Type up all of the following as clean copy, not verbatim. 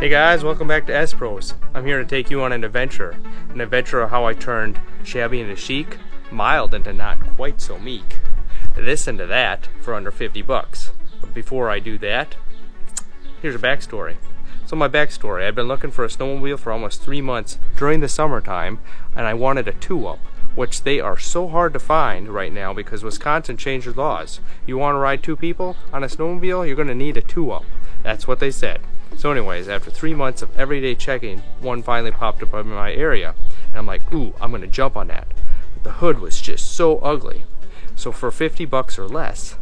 Hey guys, welcome back to S-Pros. I'm here to take you on an adventure of how I turned shabby into chic, mild into not quite so meek, this into that for under 50 bucks. But before I do that, here's a backstory. So my backstory, I've been looking for a snowmobile for almost 3 months during the summertime, and I wanted a 2-up, which they are so hard to find right now because Wisconsin changed their laws. You want to ride 2 people on a snowmobile, you're going to need a 2-up. That's what they said. So anyways, after 3 months of everyday checking, one finally popped up in my area, and I'm like, ooh, I'm going to jump on that. But the hood was just so ugly. So for 50 bucks or less,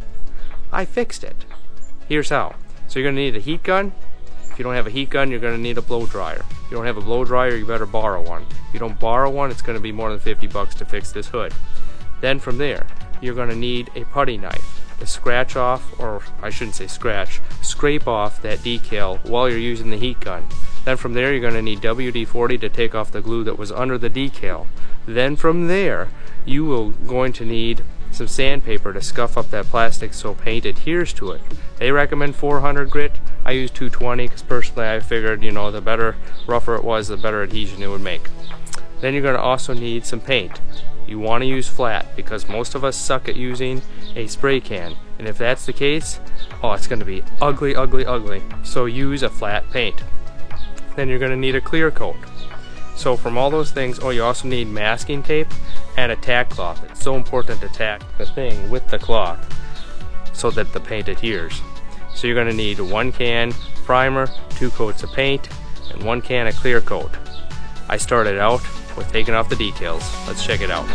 I fixed it. Here's how. So you're going to need a heat gun. If you don't have a heat gun, you're going to need a blow dryer. If you don't have a blow dryer, you better borrow one. If you don't borrow one, it's going to be more than 50 bucks to fix this hood. Then from there, you're going to need a putty knife to scratch off, or I shouldn't say scratch, scrape off that decal while you're using the heat gun. Then from there, you're going to need WD-40 to take off the glue that was under the decal. Then from there, you will going to need some sandpaper to scuff up that plastic so paint adheres to it. They recommend 400 grit. I use 220 because personally I figured, you know, the better rougher it was, the better adhesion it would make. Then you're going to also need some paint. You want to use flat because most of us suck at using a spray can, and if that's the case, oh, it's going to be ugly, ugly, ugly. So use a flat paint. Then you're going to need a clear coat. So from all those things, oh, you also need masking tape and a tack cloth. It's so important to tack the thing with the cloth so that the paint adheres. So you're going to need 1 can primer, 2 coats of paint, and 1 can of clear coat. I started out with taking off the decals. Let's check it out.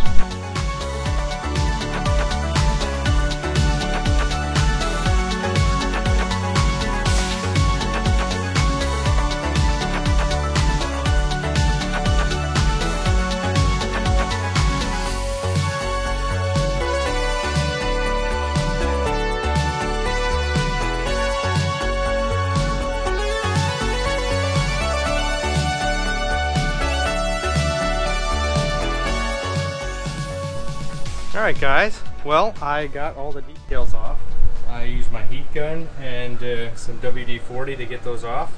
Alright guys, well, I got all the decals off. I used my heat gun and some WD-40 to get those off.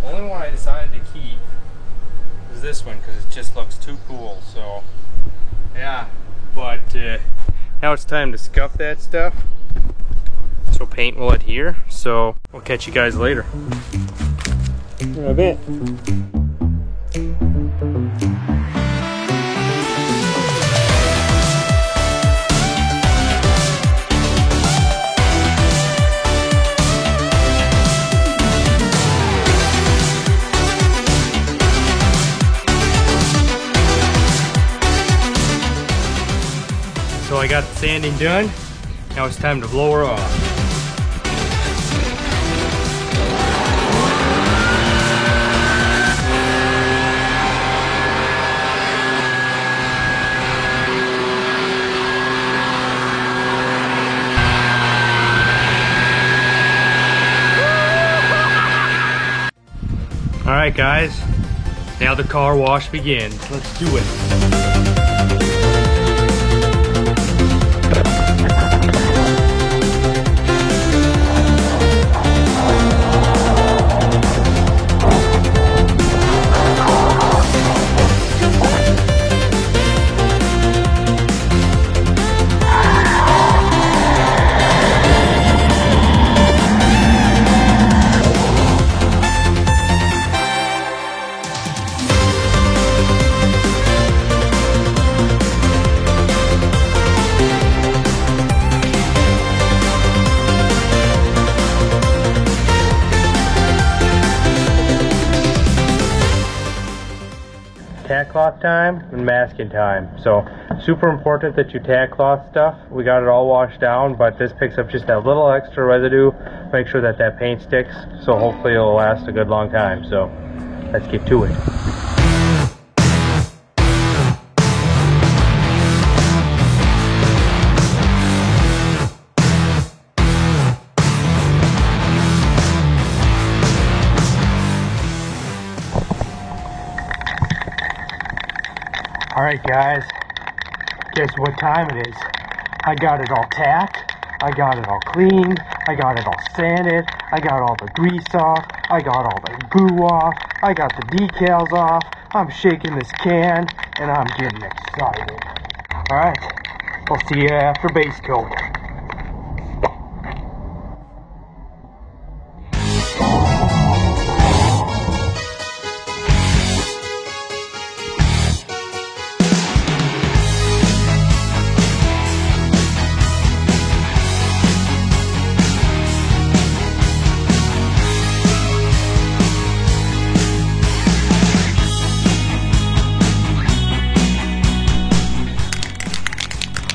The only one I decided to keep is this one because it just looks too cool, so yeah. But now it's time to scuff that stuff so paint will adhere. So we'll catch you guys later. In a bit. So I got the sanding done. Now it's time to blow her off. Alright guys, now the car wash begins. Let's do it. Tack cloth time and masking time. So super important that you tack cloth stuff. We got it all washed down, but this picks up just that little extra residue. Make sure that that paint sticks, so hopefully it'll last a good long time. So let's get to it. Alright guys, guess what time it is. I got it all tacked, I got it all cleaned, I got it all sanded, I got all the grease off. I got all the goo off. I got the decals off. I'm shaking this can, and I'm getting excited. Alright, I'll see you after base coat.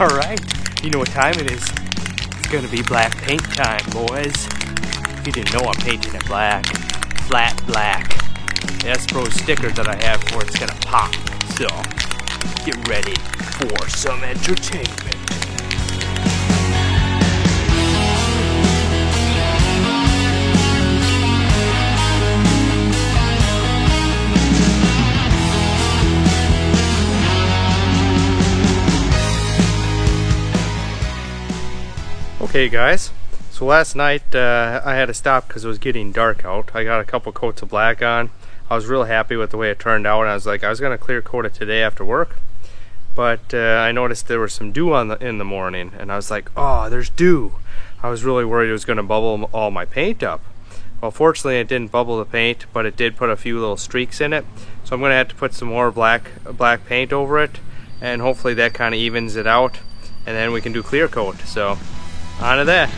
Alright, you know what time it is. It's gonna be black paint time, boys. If you didn't know, I'm painting it black. Flat black. The S-Pro sticker that I have for it's gonna pop. So, get ready for some entertainment. Okay guys, so last night I had to stop because it was getting dark out. I got a couple coats of black on. I was real happy with the way it turned out. I was like, I was going to clear coat it today after work, but I noticed there was some dew in the morning, and I was like, oh, there's dew. I was really worried it was going to bubble all my paint up. Well, fortunately it didn't bubble the paint, but it did put a few little streaks in it. So I'm going to have to put some more black paint over it, and hopefully that kind of evens it out, and then we can do clear coat. So on to that.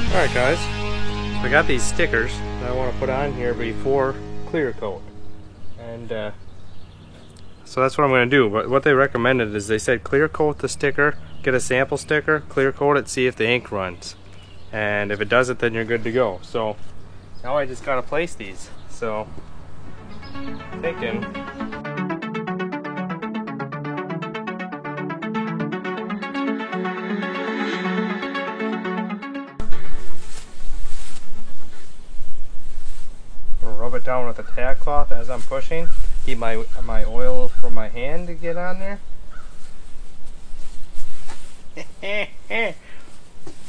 Alright guys, so I got these stickers that I want to put on here before clear coat, and so that's what I'm going to do. But what they recommended is they said clear coat the sticker, get a sample sticker, clear coat it, see if the ink runs, and if it doesn't then you're good to go. So now I just got to place these. So thinking rub it down with a tack cloth as I'm pushing. Keep my oil from my hand to get on there.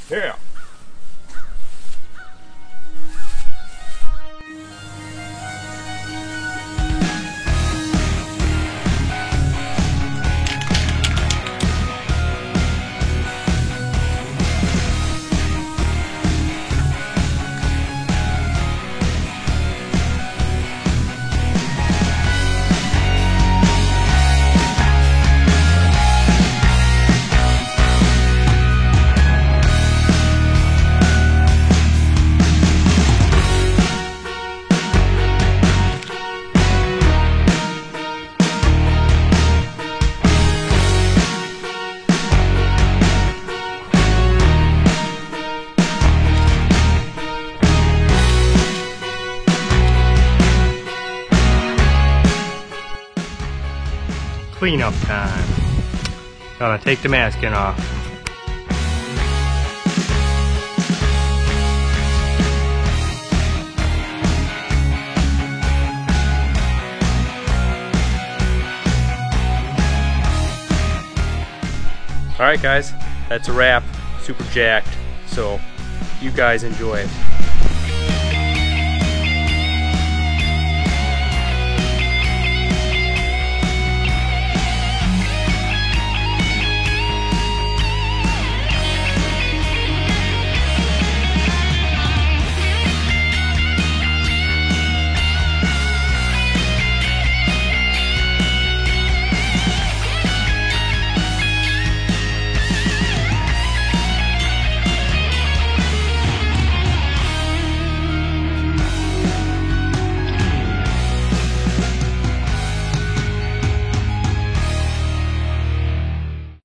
Yeah. Cleanup time. Gotta take the masking off. Alright guys, that's a wrap. Super jacked. So you guys enjoy it.